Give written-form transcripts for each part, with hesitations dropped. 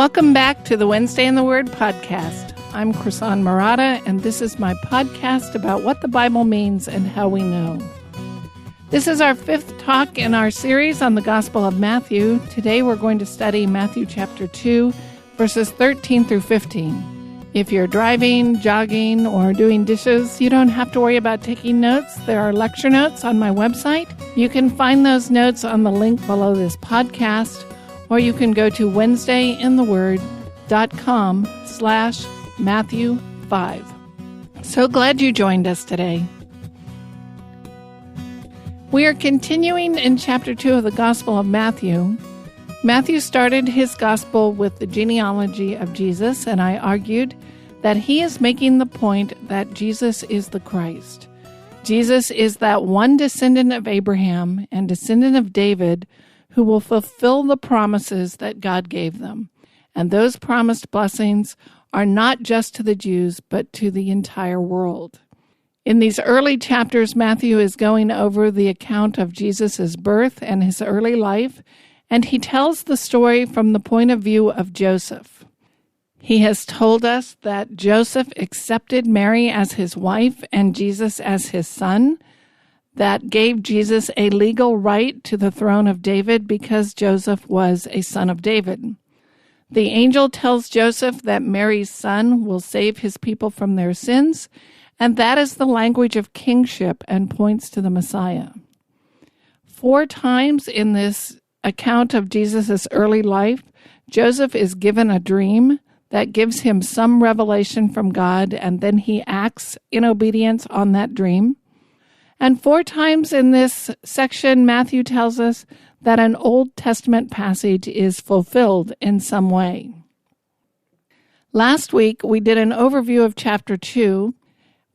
Welcome back to the Wednesday in the Word podcast. I'm Krisan Marotta, and this is my podcast about what the Bible means and how we know. This is our fifth talk in our series on the Gospel of Matthew. Today we're going to study Matthew chapter 2, verses 13 through 15. If you're driving, jogging, or doing dishes, you don't have to worry about taking notes. There are lecture notes on my website. You can find those notes on the link below this podcast, or you can go to wednesdayintheword.com/Matthew5. So glad you joined us today. We are continuing in chapter 2 of the Gospel of Matthew. Matthew started his gospel with the genealogy of Jesus, and I argued that he is making the point that Jesus is the Christ. Jesus is that one descendant of Abraham and descendant of David who will fulfill the promises that God gave them. And those promised blessings are not just to the Jews, but to the entire world. In these early chapters, Matthew is going over the account of Jesus' birth and his early life, and he tells the story from the point of view of Joseph. He has told us that Joseph accepted Mary as his wife and Jesus as his son. That gave Jesus a legal right to the throne of David because Joseph was a son of David. The angel tells Joseph that Mary's son will save his people from their sins, and that is the language of kingship and points to the Messiah. 4 times in this account of Jesus' early life, Joseph is given a dream that gives him some revelation from God, and then he acts in obedience on that dream. And 4 times in this section, Matthew tells us that an Old Testament passage is fulfilled in some way. Last week, we did an overview of chapter 2.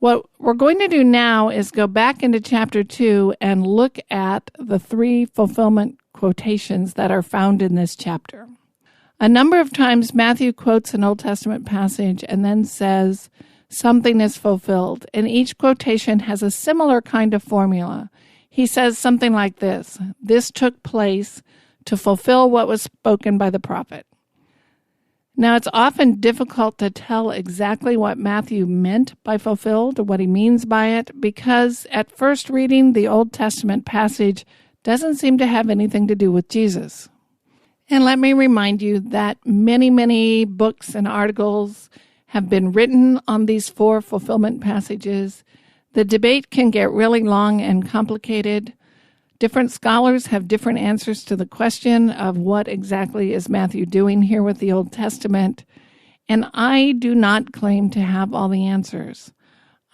What we're going to do now is go back into chapter 2 and look at the 3 fulfillment quotations that are found in this chapter. A number of times, Matthew quotes an Old Testament passage and then says, something is fulfilled, and each quotation has a similar kind of formula. He says something like this: this took place to fulfill what was spoken by the prophet. Now, it's often difficult to tell exactly what Matthew meant by fulfilled, or what he means by it, because at first reading, the Old Testament passage doesn't seem to have anything to do with Jesus. And let me remind you that many books and articles have been written on these 4 fulfillment passages. The debate can get really long and complicated. Different scholars have different answers to the question of what exactly is Matthew doing here with the Old Testament, and I do not claim to have all the answers.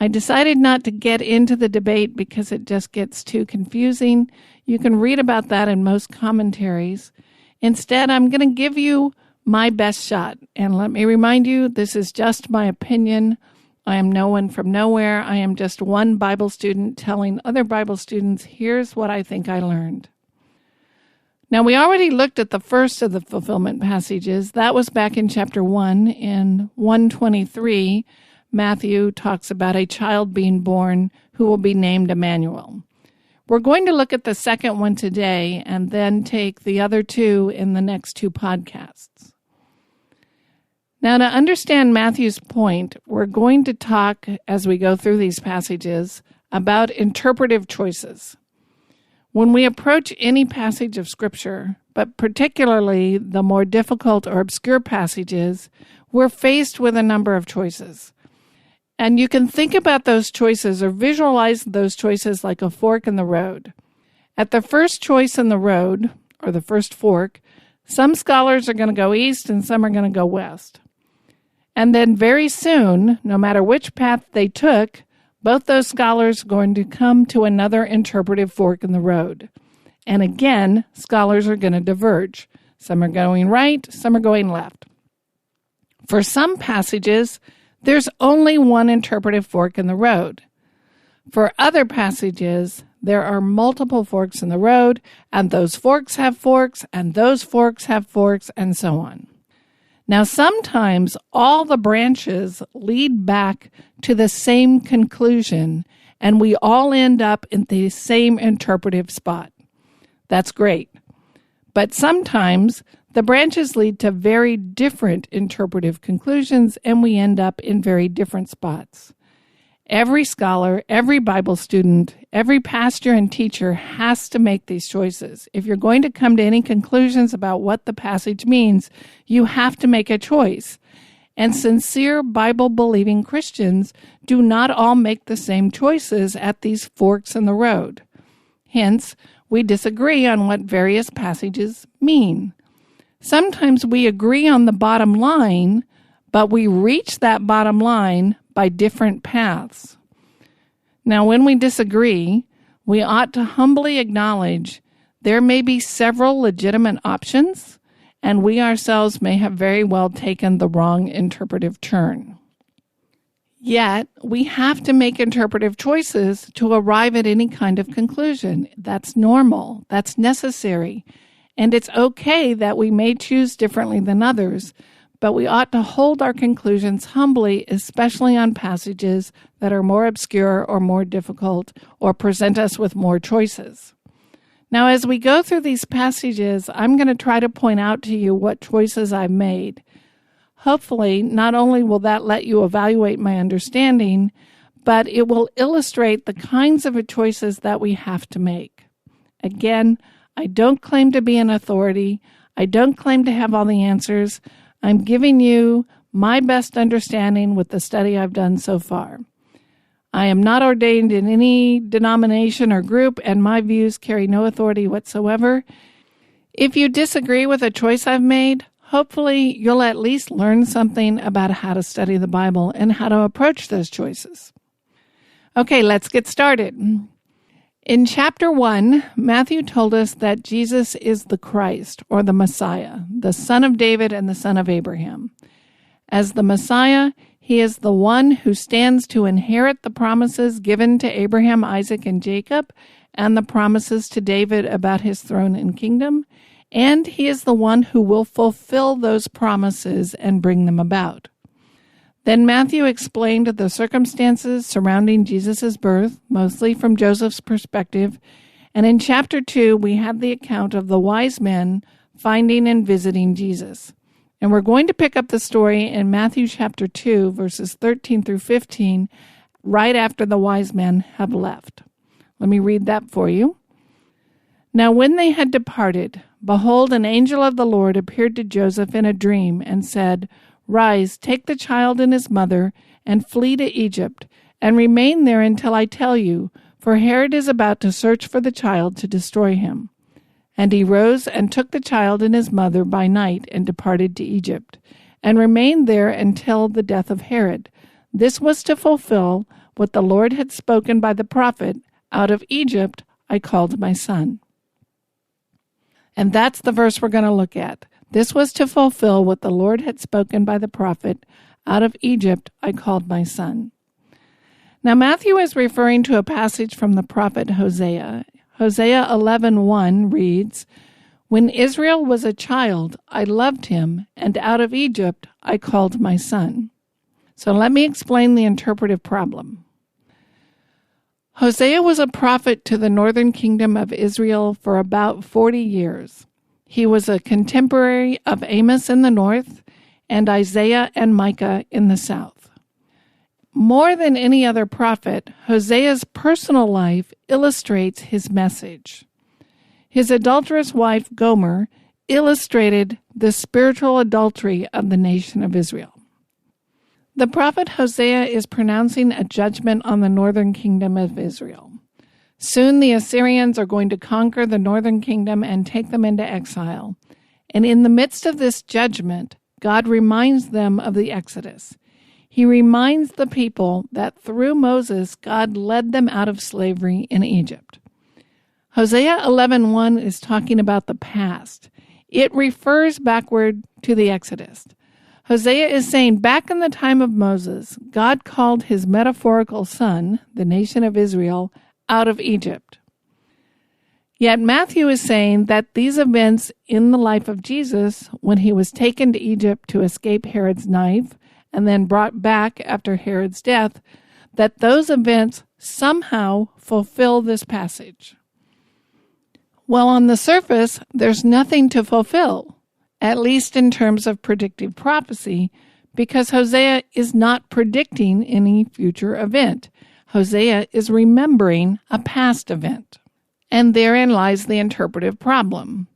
I decided not to get into the debate because it just gets too confusing. You can read about that in most commentaries. Instead, I'm going to give you my best shot. And let me remind you, this is just my opinion. I am no one from nowhere. I am just one Bible student telling other Bible students, here's what I think I learned. Now, we already looked at the first of the fulfillment passages. That was back in chapter 1. In 1:23, Matthew talks about a child being born who will be named Emmanuel. We're going to look at the second one today and then take the other 2 in the next 2 podcasts. Now, to understand Matthew's point, we're going to talk, as we go through these passages, about interpretive choices. When we approach any passage of Scripture, but particularly the more difficult or obscure passages, we're faced with a number of choices. And you can think about those choices or visualize those choices like a fork in the road. At the first choice in the road, or the first fork, some scholars are going to go east and some are going to go west. And then very soon, no matter which path they took, both those scholars are going to come to another interpretive fork in the road. And again, scholars are going to diverge. Some are going right, some are going left. For some passages, there's only one interpretive fork in the road. For other passages, there are multiple forks in the road, and those forks have forks, and those forks have forks, and so on. Now, sometimes all the branches lead back to the same conclusion, and we all end up in the same interpretive spot. That's great. But sometimes The branches lead to very different interpretive conclusions, and we end up in very different spots. Every scholar, every Bible student, every pastor and teacher has to make these choices. If you're going to come to any conclusions about what the passage means, you have to make a choice. And sincere Bible-believing Christians do not all make the same choices at these forks in the road. Hence, we disagree on what various passages mean. Sometimes we agree on the bottom line, but we reach that bottom line by different paths. Now, when we disagree, we ought to humbly acknowledge there may be several legitimate options, and we ourselves may have very well taken the wrong interpretive turn. Yet, we have to make interpretive choices to arrive at any kind of conclusion. That's normal. That's necessary. And it's okay that we may choose differently than others, but we ought to hold our conclusions humbly, especially on passages that are more obscure or more difficult or present us with more choices. Now, as we go through these passages, I'm going to try to point out to you what choices I've made. Hopefully, not only will that let you evaluate my understanding, but it will illustrate the kinds of choices that we have to make. Again, I don't claim to be an authority. I don't claim to have all the answers. I'm giving you my best understanding with the study I've done so far. I am not ordained in any denomination or group, and my views carry no authority whatsoever. If you disagree with a choice I've made, hopefully you'll at least learn something about how to study the Bible and how to approach those choices. Okay, let's get started. In chapter 1, Matthew told us that Jesus is the Christ, or the Messiah, the son of David and the son of Abraham. As the Messiah, he is the one who stands to inherit the promises given to Abraham, Isaac, and Jacob, and the promises to David about his throne and kingdom, and he is the one who will fulfill those promises and bring them about. Then Matthew explained the circumstances surrounding Jesus' birth, mostly from Joseph's perspective, and in chapter 2 we have the account of the wise men finding and visiting Jesus. And we're going to pick up the story in Matthew chapter 2, verses 13 through 15, right after the wise men have left. Let me read that for you. Now when they had departed, behold, an angel of the Lord appeared to Joseph in a dream and said, Rise, take the child and his mother, and flee to Egypt, and remain there until I tell you, for Herod is about to search for the child to destroy him. And he rose and took the child and his mother by night and departed to Egypt, and remained there until the death of Herod. This was to fulfill what the Lord had spoken by the prophet, Out of Egypt I called my son. And that's the verse we're going to look at. This was to fulfill what the Lord had spoken by the prophet, Out of Egypt I called my son. Now Matthew is referring to a passage from the prophet Hosea. Hosea 11:1 reads, When Israel was a child, I loved him, and out of Egypt I called my son. So let me explain the interpretive problem. Hosea was a prophet to the northern kingdom of Israel for about 40 years. He was a contemporary of Amos in the north and Isaiah and Micah in the south. More than any other prophet, Hosea's personal life illustrates his message. His adulterous wife, Gomer, illustrated the spiritual adultery of the nation of Israel. The prophet Hosea is pronouncing a judgment on the northern kingdom of Israel. Soon the Assyrians are going to conquer the northern kingdom and take them into exile. And in the midst of this judgment, God reminds them of the Exodus. He reminds the people that through Moses, God led them out of slavery in Egypt. Hosea 11:1 is talking about the past. It refers backward to the Exodus. Hosea is saying back in the time of Moses, God called his metaphorical son, the nation of Israel, out of Egypt. Yet Matthew is saying that these events in the life of Jesus, when he was taken to Egypt to escape Herod's knife and then brought back after Herod's death, that those events somehow fulfill this passage. Well, on the surface, there's nothing to fulfill. at least in terms of predictive prophecy, because Hosea is not predicting any future event. Hosea is remembering a past event. And therein lies the interpretive problem.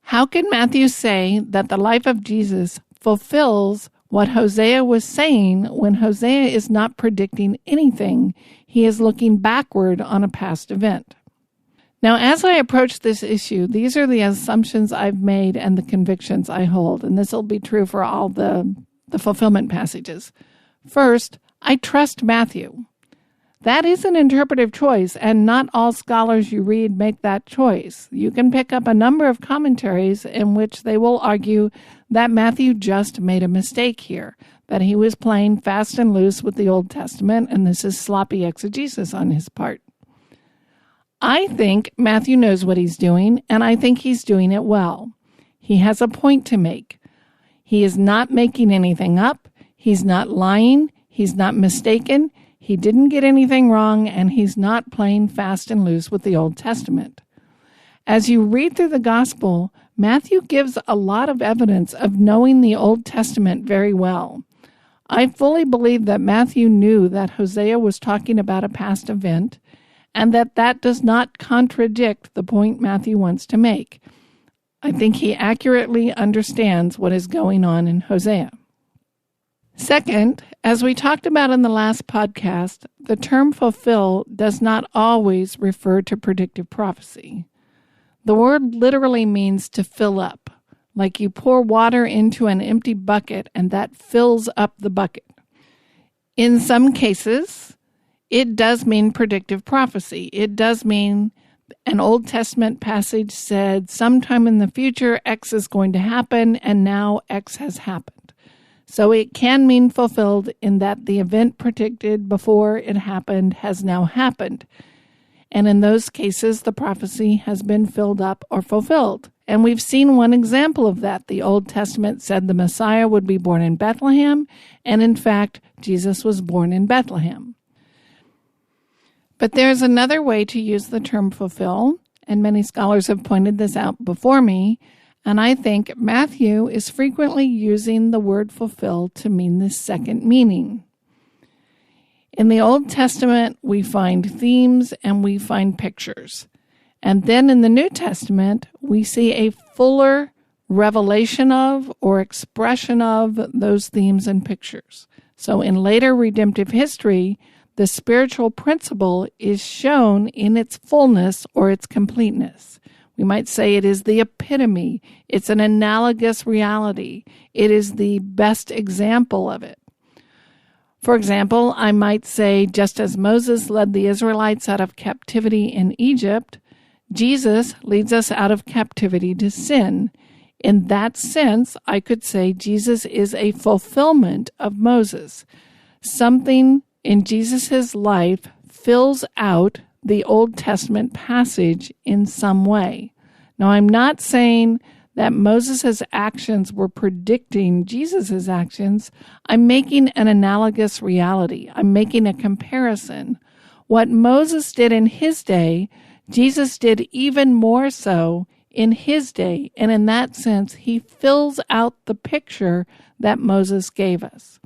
How can Matthew say that the life of Jesus fulfills what Hosea was saying when Hosea is not predicting anything? He is looking backward on a past event. Now, as I approach this issue, these are the assumptions I've made and the convictions I hold, and this will be true for all the fulfillment passages. First, I trust Matthew. That is an interpretive choice, and not all scholars you read make that choice. You can pick up a number of commentaries in which they will argue that Matthew just made a mistake here, that he was playing fast and loose with the Old Testament, and this is sloppy exegesis on his part. I think Matthew knows what he's doing, and I think he's doing it well. He has a point to make. He is not making anything up. He's not lying. He's not mistaken. He didn't get anything wrong, and he's not playing fast and loose with the Old Testament. As you read through the Gospel, Matthew gives a lot of evidence of knowing the Old Testament very well. I fully believe that Matthew knew that Hosea was talking about a past event, and that does not contradict the point Matthew wants to make. I think he accurately understands what is going on in Hosea. Second, as we talked about in the last podcast, the term fulfill does not always refer to predictive prophecy. The word literally means to fill up, like you pour water into an empty bucket and that fills up the bucket. In some cases, it does mean predictive prophecy. It does mean an Old Testament passage said sometime in the future X is going to happen, and now X has happened. So it can mean fulfilled in that the event predicted before it happened has now happened. And in those cases, the prophecy has been filled up or fulfilled. And we've seen one example of that. The Old Testament said the Messiah would be born in Bethlehem, and in fact, Jesus was born in Bethlehem. But there's another way to use the term fulfill, and many scholars have pointed this out before me, and I think Matthew is frequently using the word fulfill to mean this second meaning. In the Old Testament, we find themes and we find pictures. And then in the New Testament, we see a fuller revelation of or expression of those themes and pictures. So in later redemptive history, the spiritual principle is shown in its fullness or its completeness. We might say it is the epitome. It's an analogous reality. It is the best example of it. For example, I might say, just as Moses led the Israelites out of captivity in Egypt, Jesus leads us out of captivity to sin. In that sense, I could say Jesus is a fulfillment of Moses. Something in Jesus' life fills out the Old Testament passage in some way. Now, I'm not saying that Moses' actions were predicting Jesus' actions. I'm making an analogous reality. I'm making a comparison. What Moses did in his day, Jesus did even more so in his day. And in that sense, he fills out the picture that Moses gave us.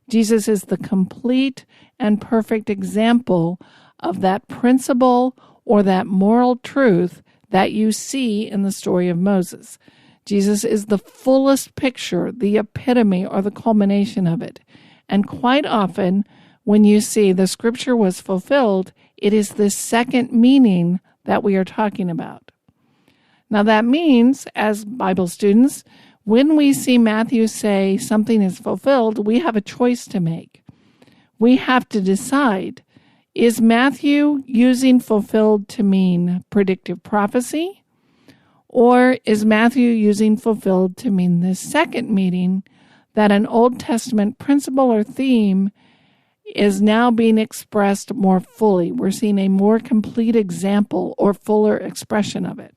Jesus is the complete and perfect example of that principle or that moral truth that you see in the story of Moses. Jesus is the fullest picture, the epitome, or the culmination of it. And quite often, when you see the scripture was fulfilled, it is this second meaning that we are talking about. Now that means, as Bible students, when we see Matthew say something is fulfilled, we have a choice to make. We have to decide, is Matthew using fulfilled to mean predictive prophecy? Or is Matthew using fulfilled to mean this second meaning, that an Old Testament principle or theme is now being expressed more fully? We're seeing a more complete example or fuller expression of it.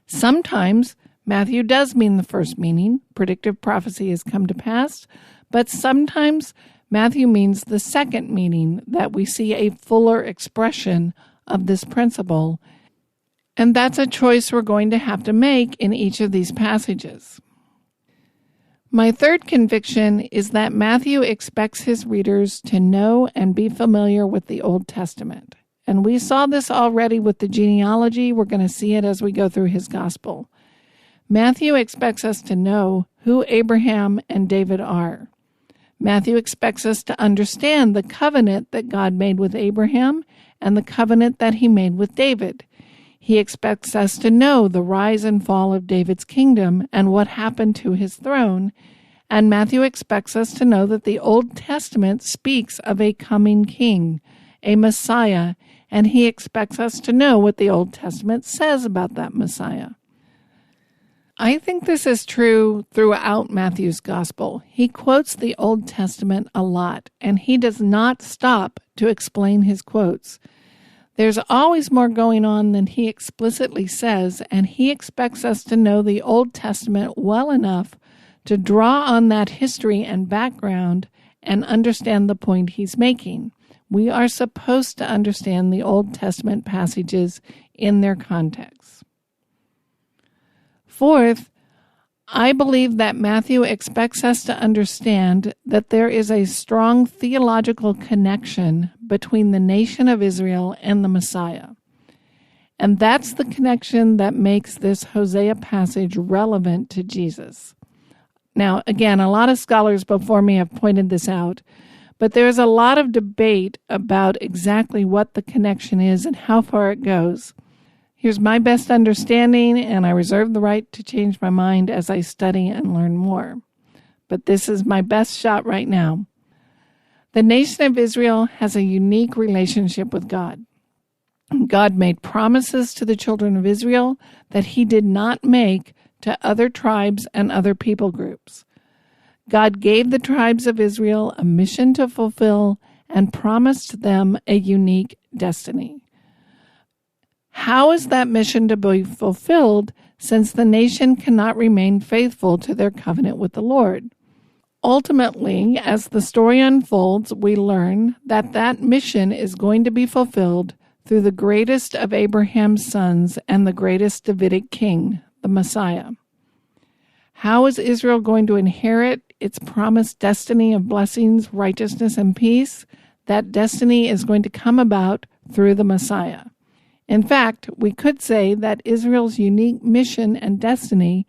Sometimes Matthew does mean the first meaning, predictive prophecy has come to pass, but sometimes Matthew means the second meaning, that we see a fuller expression of this principle. And that's a choice we're going to have to make in each of these passages. My third conviction is that Matthew expects his readers to know and be familiar with the Old Testament. And we saw this already with the genealogy. We're going to see it as we go through his gospel. Matthew expects us to know who Abraham and David are. Matthew expects us to understand the covenant that God made with Abraham and the covenant that he made with David. He expects us to know the rise and fall of David's kingdom and what happened to his throne. And Matthew expects us to know that the Old Testament speaks of a coming king, a Messiah, and he expects us to know what the Old Testament says about that Messiah. I think this is true throughout Matthew's gospel. He quotes the Old Testament a lot, and he does not stop to explain his quotes. There's always more going on than he explicitly says, and he expects us to know the Old Testament well enough to draw on that history and background and understand the point he's making. We are supposed to understand the Old Testament passages in their context. Fourth, I believe that Matthew expects us to understand that there is a strong theological connection between the nation of Israel and the Messiah. And that's the connection that makes this Hosea passage relevant to Jesus. Now, again, a lot of scholars before me have pointed this out, but there's a lot of debate about exactly what the connection is and how far it goes. Here's my best understanding, and I reserve the right to change my mind as I study and learn more. But this is my best shot right now. The nation of Israel has a unique relationship with God. God made promises to the children of Israel that he did not make to other tribes and other people groups. God gave the tribes of Israel a mission to fulfill and promised them a unique destiny. How is that mission to be fulfilled since the nation cannot remain faithful to their covenant with the Lord? Ultimately, as the story unfolds, we learn that that mission is going to be fulfilled through the greatest of Abraham's sons and the greatest Davidic king, the Messiah. How is Israel going to inherit its promised destiny of blessings, righteousness, and peace? That destiny is going to come about through the Messiah. In fact, we could say that Israel's unique mission and destiny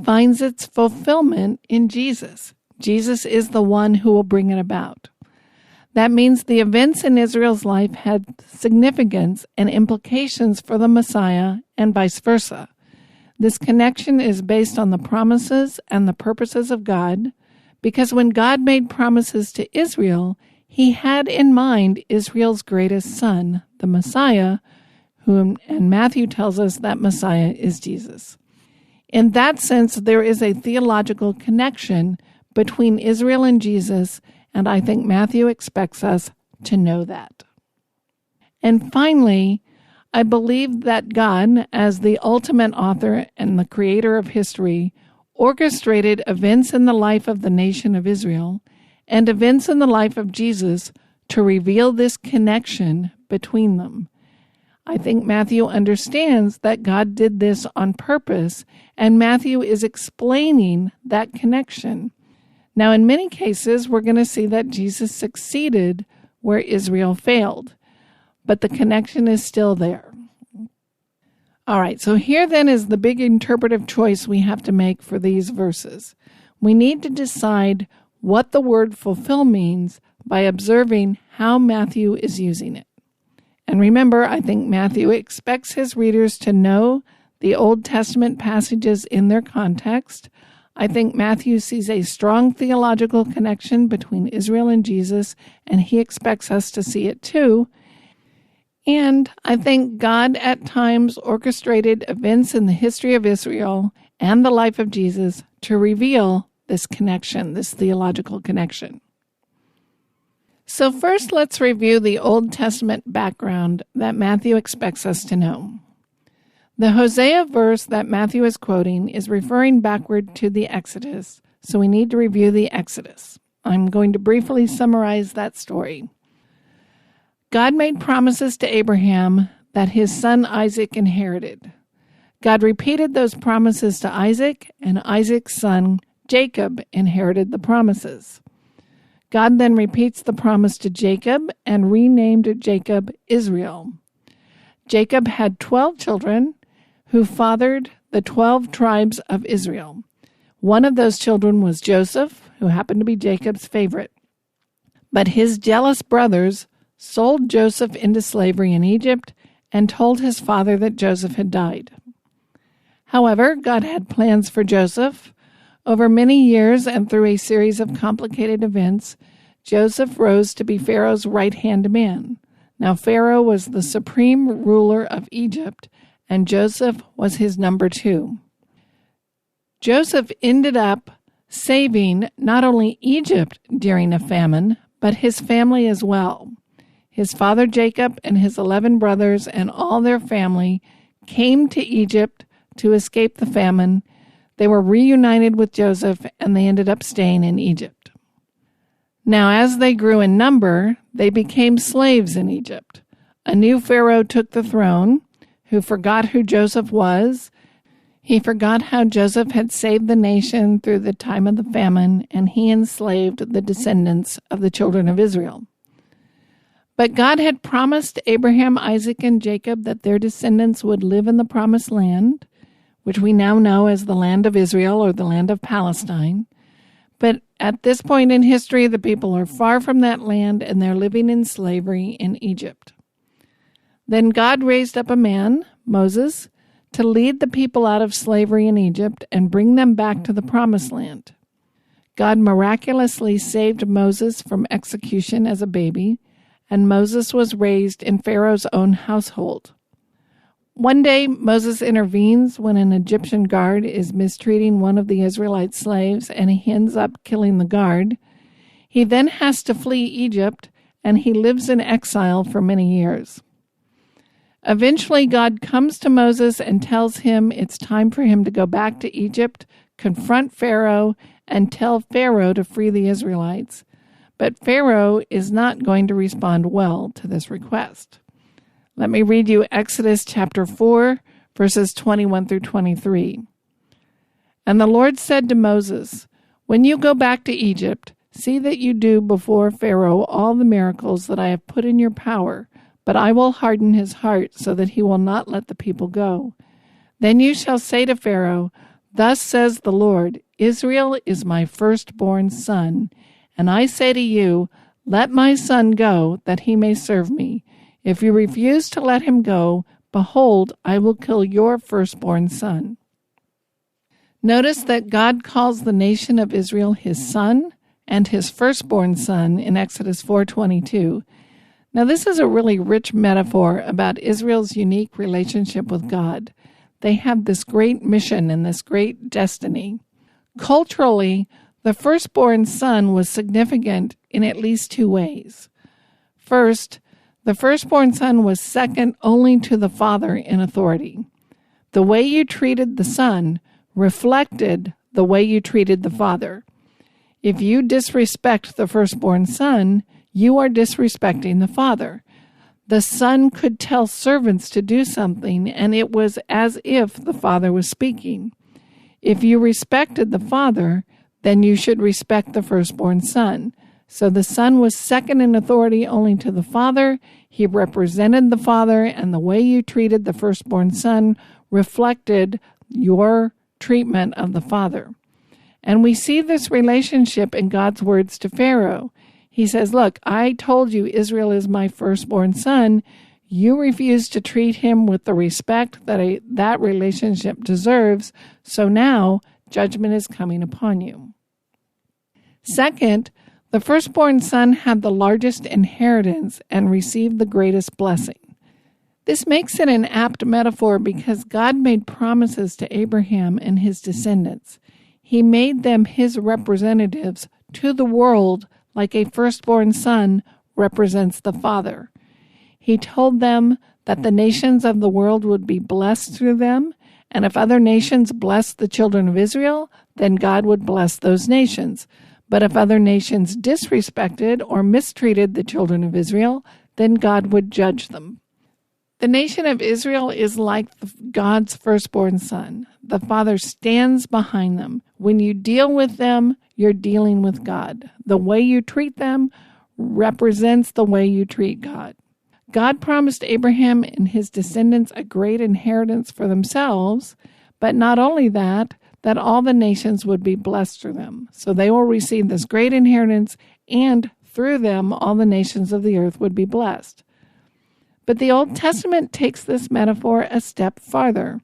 finds its fulfillment in Jesus. Jesus is the one who will bring it about. That means the events in Israel's life had significance and implications for the Messiah and vice versa. This connection is based on the promises and the purposes of God, because when God made promises to Israel, he had in mind Israel's greatest son, the Messiah, and Matthew tells us that Messiah is Jesus. In that sense, there is a theological connection between Israel and Jesus, and I think Matthew expects us to know that. And finally, I believe that God, as the ultimate author and the creator of history, orchestrated events in the life of the nation of Israel and events in the life of Jesus to reveal this connection between them. I think Matthew understands that God did this on purpose, and Matthew is explaining that connection. Now, in many cases, we're going to see that Jesus succeeded where Israel failed, but the connection is still there. All right, so here then is the big interpretive choice we have to make for these verses. We need to decide what the word fulfill means by observing how Matthew is using it. And remember, I think Matthew expects his readers to know the Old Testament passages in their context. I think Matthew sees a strong theological connection between Israel and Jesus, and he expects us to see it too. And I think God at times orchestrated events in the history of Israel and the life of Jesus to reveal this connection, this theological connection. So first, let's review the Old Testament background that Matthew expects us to know. The Hosea verse that Matthew is quoting is referring backward to the Exodus, so we need to review the Exodus. I'm going to briefly summarize that story. God made promises to Abraham that his son Isaac inherited. God repeated those promises to Isaac, and Isaac's son Jacob inherited the promises. God then repeats the promise to Jacob and renamed Jacob Israel. Jacob had 12 children who fathered the 12 tribes of Israel. One of those children was Joseph, who happened to be Jacob's favorite. But his jealous brothers sold Joseph into slavery in Egypt and told his father that Joseph had died. However, God had plans for Joseph. Over many years and through a series of complicated events, Joseph rose to be Pharaoh's right-hand man. Now, Pharaoh was the supreme ruler of Egypt, and Joseph was his number 2. Joseph ended up saving not only Egypt during a famine, but his family as well. His father Jacob and his 11 brothers and all their family came to Egypt to escape the famine. They were reunited with Joseph, and they ended up staying in Egypt. Now, as they grew in number, they became slaves in Egypt. A new Pharaoh took the throne, who forgot who Joseph was. He forgot how Joseph had saved the nation through the time of the famine, and he enslaved the descendants of the children of Israel. But God had promised Abraham, Isaac, and Jacob that their descendants would live in the promised land, which we now know as the land of Israel or the land of Palestine. But at this point in history, the people are far from that land, and they're living in slavery in Egypt. Then God raised up a man, Moses, to lead the people out of slavery in Egypt and bring them back to the promised land. God miraculously saved Moses from execution as a baby, and Moses was raised in Pharaoh's own household. One day, Moses intervenes when an Egyptian guard is mistreating one of the Israelite slaves, and he ends up killing the guard. He then has to flee Egypt, and he lives in exile for many years. Eventually, God comes to Moses and tells him it's time for him to go back to Egypt, confront Pharaoh, and tell Pharaoh to free the Israelites. But Pharaoh is not going to respond well to this request. Let me read you Exodus chapter 4, verses 21 through 23. And the Lord said to Moses, "When you go back to Egypt, see that you do before Pharaoh all the miracles that I have put in your power, but I will harden his heart so that he will not let the people go. Then you shall say to Pharaoh, 'Thus says the Lord, Israel is my firstborn son. And I say to you, let my son go, that he may serve me. If you refuse to let him go, behold, I will kill your firstborn son.'" Notice that God calls the nation of Israel his son and his firstborn son in Exodus 4:22. Now, this is a really rich metaphor about Israel's unique relationship with God. They have this great mission and this great destiny. Culturally, the firstborn son was significant in at least 2 ways. First, the firstborn son was second only to the father in authority. The way you treated the son reflected the way you treated the father. If you disrespect the firstborn son, you are disrespecting the father. The son could tell servants to do something, and it was as if the father was speaking. If you respected the father, then you should respect the firstborn son. So the son was second in authority only to the father. He represented the father, and the way you treated the firstborn son reflected your treatment of the father. And we see this relationship in God's words to Pharaoh. He says, look, I told you Israel is my firstborn son. You refuse to treat him with the respect that that relationship deserves. So now judgment is coming upon you. Second, the firstborn son had the largest inheritance and received the greatest blessing. This makes it an apt metaphor because God made promises to Abraham and his descendants. He made them his representatives to the world like a firstborn son represents the father. He told them that the nations of the world would be blessed through them, and if other nations blessed the children of Israel, then God would bless those nations. But if other nations disrespected or mistreated the children of Israel, then God would judge them. The nation of Israel is like God's firstborn son. The Father stands behind them. When you deal with them, you're dealing with God. The way you treat them represents the way you treat God. God promised Abraham and his descendants a great inheritance for themselves, but not only that all the nations would be blessed through them. So they will receive this great inheritance, and through them all the nations of the earth would be blessed. But the Old Testament takes this metaphor a step farther.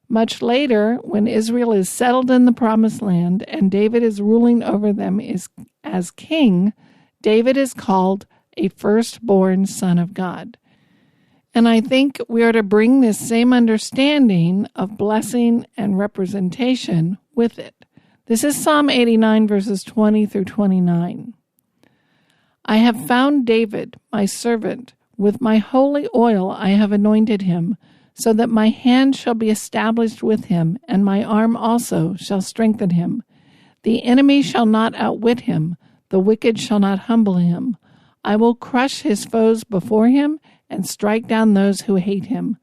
Much later, when Israel is settled in the Promised Land and David is ruling over them as king, David is called a firstborn son of God. And I think we are to bring this same understanding of blessing and representation with it. This is Psalm 89, verses 20 through 29. I have found David, my servant. With my holy oil I have anointed him, so that my hand shall be established with him, and my arm also shall strengthen him. The enemy shall not outwit him, the wicked shall not humble him. I will crush his foes before him, and strike down those who hate him.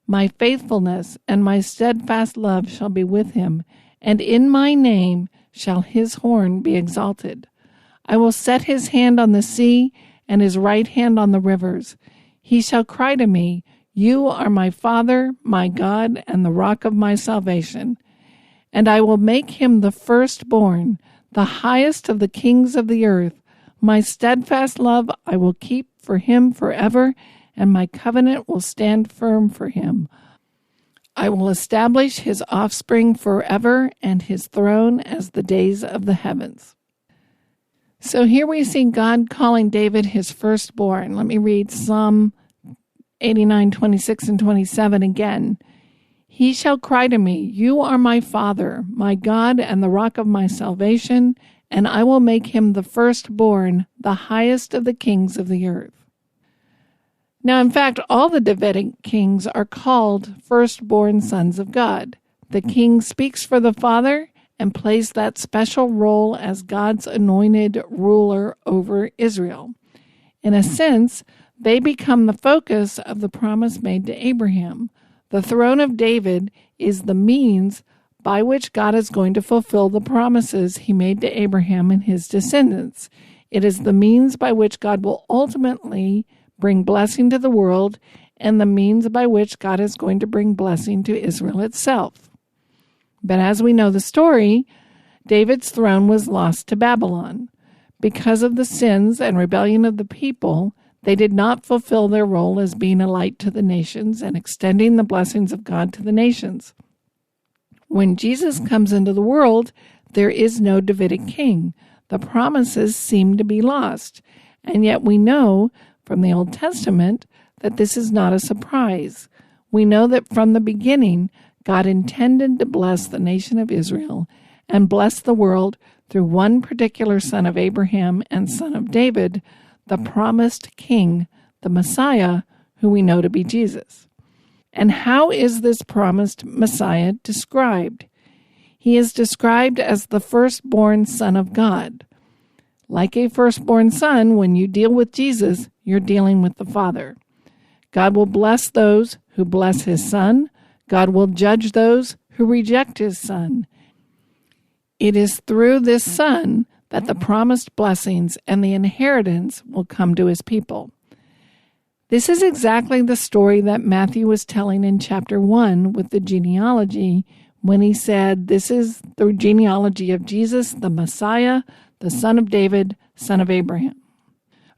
My faithfulness and my steadfast love shall be with him, and in my name shall his horn be exalted. I will set his hand on the sea, and his right hand on the rivers. He shall cry to me, You are my Father, my God, and the rock of my salvation. And I will make him the firstborn, the highest of the kings of the earth. My steadfast love I will keep for him forever, and my covenant will stand firm for him. I will establish his offspring forever, and his throne as the days of the heavens. So here we see God calling David his firstborn. Let me read Psalm 89, 26 and 27 again. He shall cry to me, You are my Father, my God, and the rock of my salvation, and I will make him the firstborn, the highest of the kings of the earth. Now, in fact, all the Davidic kings are called firstborn sons of God. The king speaks for the Father and plays that special role as God's anointed ruler over Israel. In a sense, they become the focus of the promise made to Abraham. The throne of David is the means by which God is going to fulfill the promises he made to Abraham and his descendants. It is the means by which God will ultimately bring blessing to the world, and the means by which God is going to bring blessing to Israel itself. But as we know the story, David's throne was lost to Babylon. Because of the sins and rebellion of the people, they did not fulfill their role as being a light to the nations and extending the blessings of God to the nations. When Jesus comes into the world, there is no Davidic king. The promises seem to be lost. And yet we know from the Old Testament that this is not a surprise. We know that from the beginning, God intended to bless the nation of Israel and bless the world through one particular son of Abraham and son of David, the promised king, the Messiah, who we know to be Jesus. And how is this promised Messiah described? He is described as the firstborn son of God. Like a firstborn son, when you deal with Jesus, you're dealing with the Father. God will bless those who bless his son. God will judge those who reject his son. It is through this son that the promised blessings and the inheritance will come to his people. This is exactly the story that Matthew was telling in chapter 1 with the genealogy when he said, this is the genealogy of Jesus, the Messiah, the son of David, son of Abraham.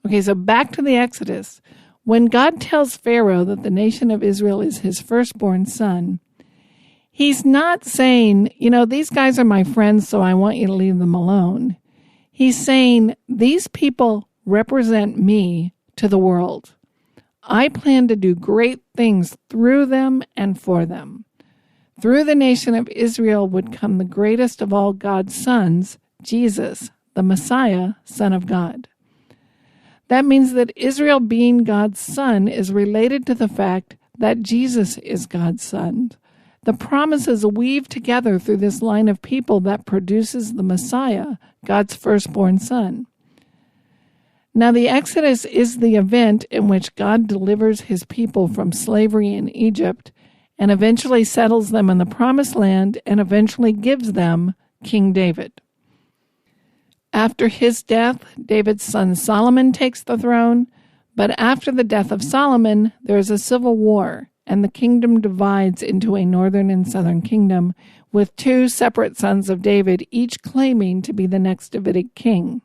Okay, so back to the Exodus. When God tells Pharaoh that the nation of Israel is his firstborn son, he's not saying, these guys are my friends, so I want you to leave them alone. He's saying, these people represent me to the world. I plan to do great things through them and for them. Through the nation of Israel would come the greatest of all God's sons, Jesus, the Messiah, Son of God. That means that Israel being God's son is related to the fact that Jesus is God's son. The promises weave together through this line of people that produces the Messiah, God's firstborn son. Now the Exodus is the event in which God delivers his people from slavery in Egypt and eventually settles them in the Promised Land and eventually gives them King David. After his death, David's son Solomon takes the throne, but after the death of Solomon, there is a civil war, and the kingdom divides into a northern and southern kingdom, with two separate sons of David, each claiming to be the next Davidic king.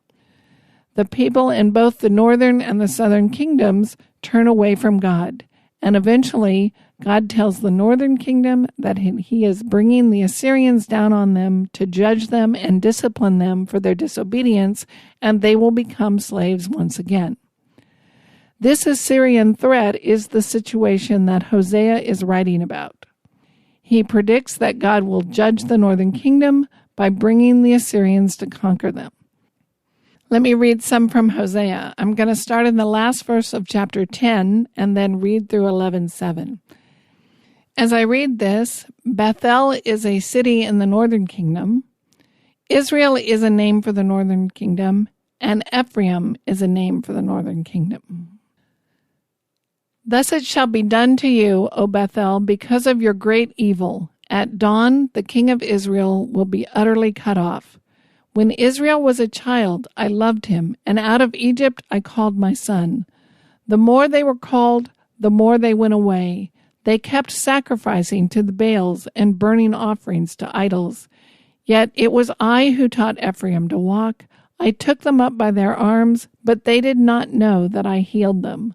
The people in both the northern and the southern kingdoms turn away from God, and eventually God tells the northern kingdom that he is bringing the Assyrians down on them to judge them and discipline them for their disobedience, and they will become slaves once again. This Assyrian threat is the situation that Hosea is writing about. He predicts that God will judge the northern kingdom by bringing the Assyrians to conquer them. Let me read some from Hosea. I'm going to start in the last verse of chapter 10 and then read through 11:7. As I read this, Bethel is a city in the northern kingdom, Israel is a name for the northern kingdom, and Ephraim is a name for the northern kingdom. Thus it shall be done to you, O Bethel, because of your great evil. At dawn, the king of Israel will be utterly cut off. When Israel was a child, I loved him, and out of Egypt I called my son. The more they were called, the more they went away. They kept sacrificing to the Baals and burning offerings to idols. Yet it was I who taught Ephraim to walk. I took them up by their arms, but they did not know that I healed them.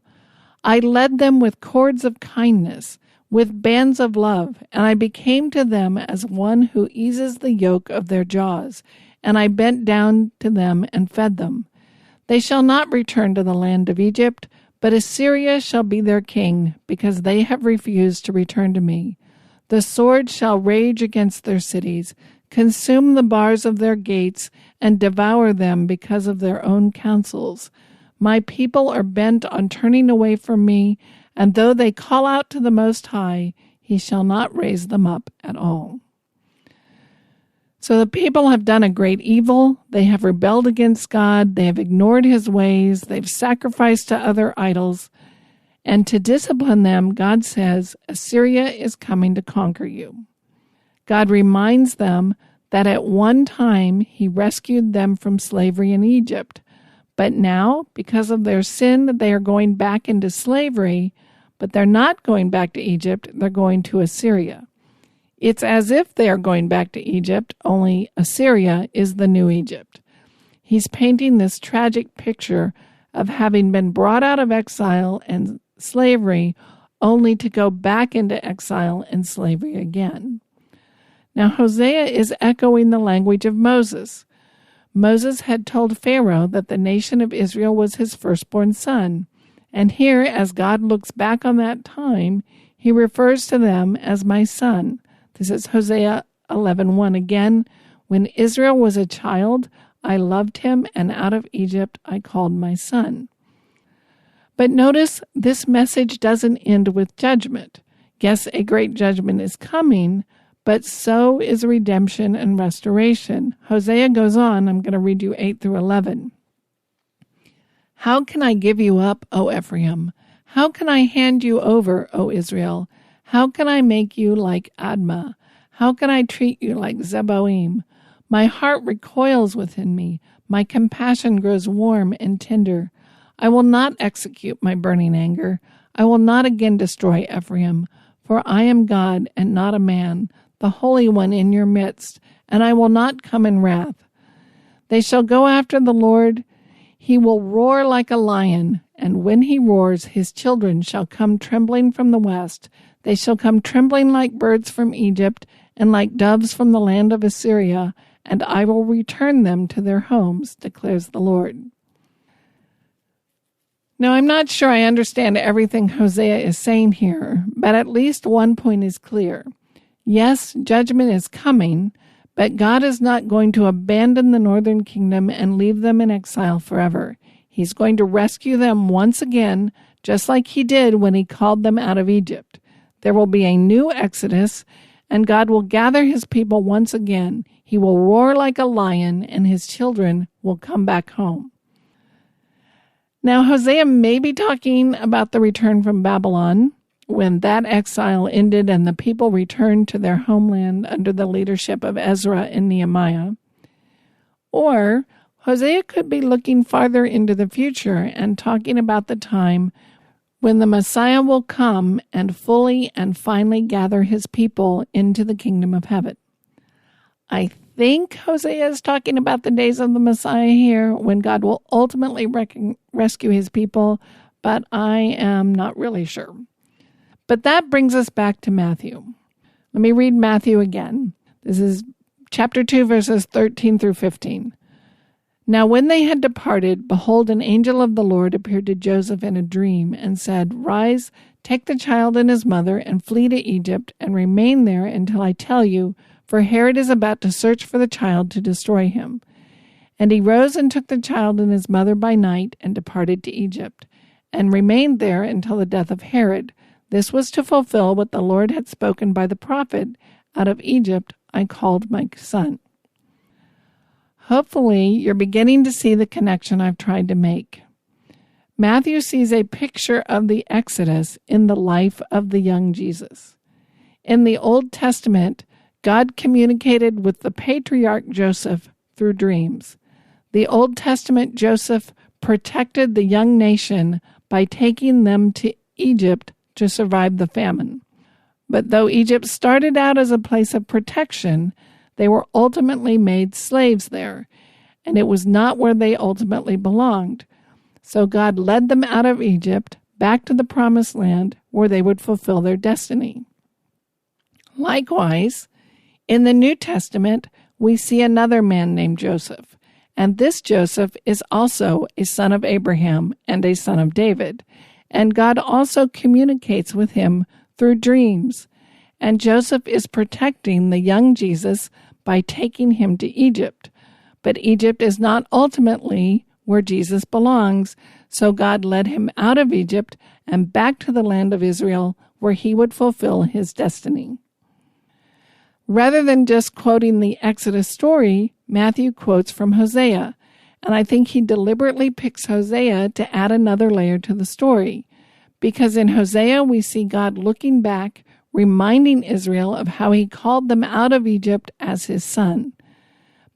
I led them with cords of kindness, with bands of love, and I became to them as one who eases the yoke of their jaws, and I bent down to them and fed them. They shall not return to the land of Egypt, but Assyria shall be their king, because they have refused to return to me. The sword shall rage against their cities, consume the bars of their gates, and devour them because of their own counsels. My people are bent on turning away from me, and though they call out to the Most High, he shall not raise them up at all. So the people have done a great evil. They have rebelled against God. They have ignored his ways. They've sacrificed to other idols. And to discipline them, God says, Assyria is coming to conquer you. God reminds them that at one time he rescued them from slavery in Egypt. But now, because of their sin, they are going back into slavery. But they're not going back to Egypt. They're going to Assyria. It's as if they are going back to Egypt, only Assyria is the new Egypt. He's painting this tragic picture of having been brought out of exile and slavery only to go back into exile and slavery again. Now, Hosea is echoing the language of Moses. Moses had told Pharaoh that the nation of Israel was his firstborn son. And here, as God looks back on that time, he refers to them as my son. This is Hosea 11:1 again. When Israel was a child, I loved him, and out of Egypt I called my son. But notice this message doesn't end with judgment. Yes, a great judgment is coming, but so is redemption and restoration. Hosea goes on, I'm going to read you 8 through 11. How can I give you up, O Ephraim? How can I hand you over, O Israel? How can I make you like Admah? How can I treat you like Zeboim? My heart recoils within me. My compassion grows warm and tender. I will not execute my burning anger. I will not again destroy Ephraim, for I am God and not a man, the Holy One in your midst, and I will not come in wrath. They shall go after the Lord. He will roar like a lion, and when he roars, his children shall come trembling from the west. They shall come trembling like birds from Egypt, and like doves from the land of Assyria, and I will return them to their homes, declares the Lord. Now, I'm not sure I understand everything Hosea is saying here, but at least one point is clear. Yes, judgment is coming, but God is not going to abandon the northern kingdom and leave them in exile forever. He's going to rescue them once again, just like he did when he called them out of Egypt. There will be a new Exodus, and God will gather his people once again. He will roar like a lion, and his children will come back home. Now, Hosea may be talking about the return from Babylon, when that exile ended and the people returned to their homeland under the leadership of Ezra and Nehemiah. Or Hosea could be looking farther into the future and talking about the time when the Messiah will come and fully and finally gather his people into the kingdom of heaven. I think Hosea is talking about the days of the Messiah here, when God will ultimately rescue his people, but I am not really sure. But that brings us back to Matthew. Let me read Matthew again. This is chapter 2, verses 13 through 15. Now when they had departed, behold, an angel of the Lord appeared to Joseph in a dream and said, Rise, take the child and his mother, and flee to Egypt, and remain there until I tell you, for Herod is about to search for the child to destroy him. And he rose and took the child and his mother by night, and departed to Egypt, and remained there until the death of Herod. This was to fulfill what the Lord had spoken by the prophet, Out of Egypt I called my son. Hopefully, you're beginning to see the connection I've tried to make. Matthew sees a picture of the Exodus in the life of the young Jesus. In the Old Testament, God communicated with the patriarch Joseph through dreams. The Old Testament Joseph protected the young nation by taking them to Egypt to survive the famine. But though Egypt started out as a place of protection, they were ultimately made slaves there, and it was not where they ultimately belonged. So God led them out of Egypt back to the promised land where they would fulfill their destiny. Likewise, in the New Testament, we see another man named Joseph, and this Joseph is also a son of Abraham and a son of David, and God also communicates with him through dreams, and Joseph is protecting the young Jesus by taking him to Egypt. But Egypt is not ultimately where Jesus belongs, so God led him out of Egypt and back to the land of Israel where he would fulfill his destiny. Rather than just quoting the Exodus story, Matthew quotes from Hosea, and I think he deliberately picks Hosea to add another layer to the story, because in Hosea we see God looking back, reminding Israel of how he called them out of Egypt as his son.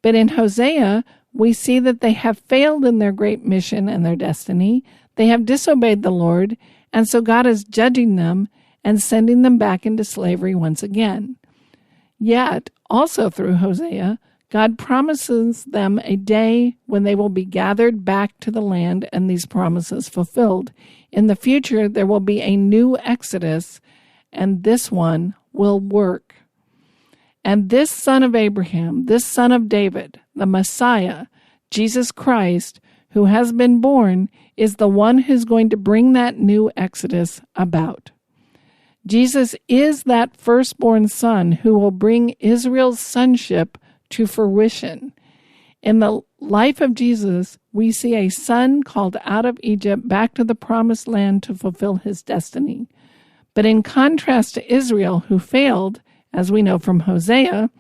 But in Hosea, we see that they have failed in their great mission and their destiny. They have disobeyed the Lord, and so God is judging them and sending them back into slavery once again. Yet, also through Hosea, God promises them a day when they will be gathered back to the land and these promises fulfilled. In the future, there will be a new Exodus, and this one will work. And this son of Abraham, this son of David, the Messiah, Jesus Christ, who has been born, is the one who's going to bring that new Exodus about. Jesus is that firstborn son who will bring Israel's sonship to fruition. In the life of Jesus, we see a son called out of Egypt back to the promised land to fulfill his destiny. But in contrast to Israel, who failed, as we know from Hosea,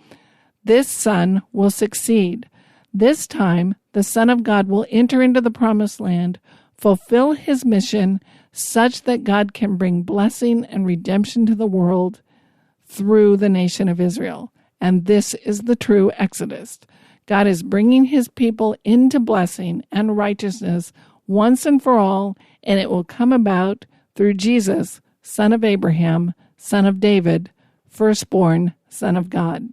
this son will succeed. This time, the Son of God will enter into the promised land, fulfill his mission such that God can bring blessing and redemption to the world through the nation of Israel. And this is the true Exodus. God is bringing his people into blessing and righteousness once and for all, and it will come about through Jesus, son of Abraham, son of David, firstborn, son of God.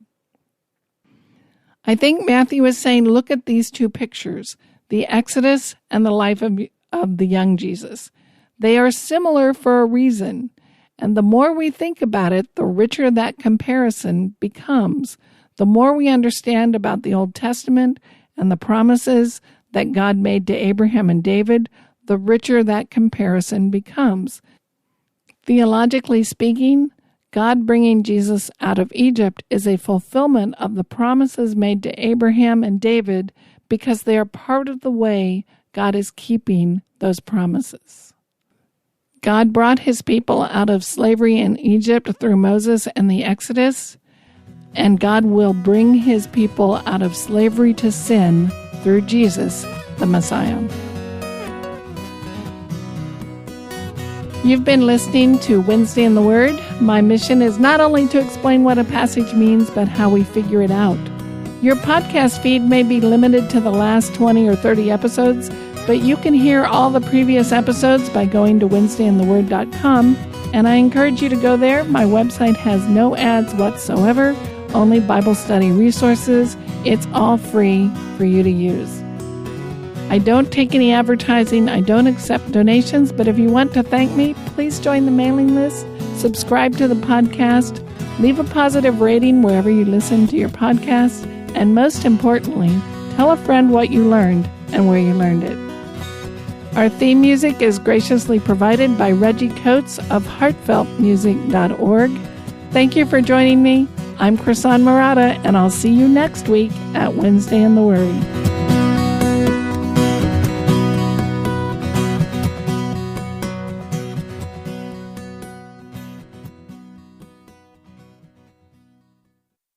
I think Matthew is saying, look at these two pictures, the Exodus and the life of the young Jesus. They are similar for a reason, and the more we think about it, the richer that comparison becomes. The more we understand about the Old Testament and the promises that God made to Abraham and David, the richer that comparison becomes. Theologically speaking, God bringing Jesus out of Egypt is a fulfillment of the promises made to Abraham and David because they are part of the way God is keeping those promises. God brought his people out of slavery in Egypt through Moses and the Exodus, and God will bring his people out of slavery to sin through Jesus, the Messiah. You've been listening to Wednesday in the Word. My mission is not only to explain what a passage means, but how we figure it out. Your podcast feed may be limited to the last 20 or 30 episodes, but you can hear all the previous episodes by going to wednesdayintheword.com, and I encourage you to go there. My website has no ads whatsoever, only Bible study resources. It's all free for you to use. I don't take any advertising. I don't accept donations, but if you want to thank me, please join the mailing list, subscribe to the podcast, leave a positive rating wherever you listen to your podcast, and most importantly, tell a friend what you learned and where you learned it. Our theme music is graciously provided by Reggie Coates of heartfeltmusic.org. Thank you for joining me. I'm Krisan Marotta, and I'll see you next week at Wednesday in the Word.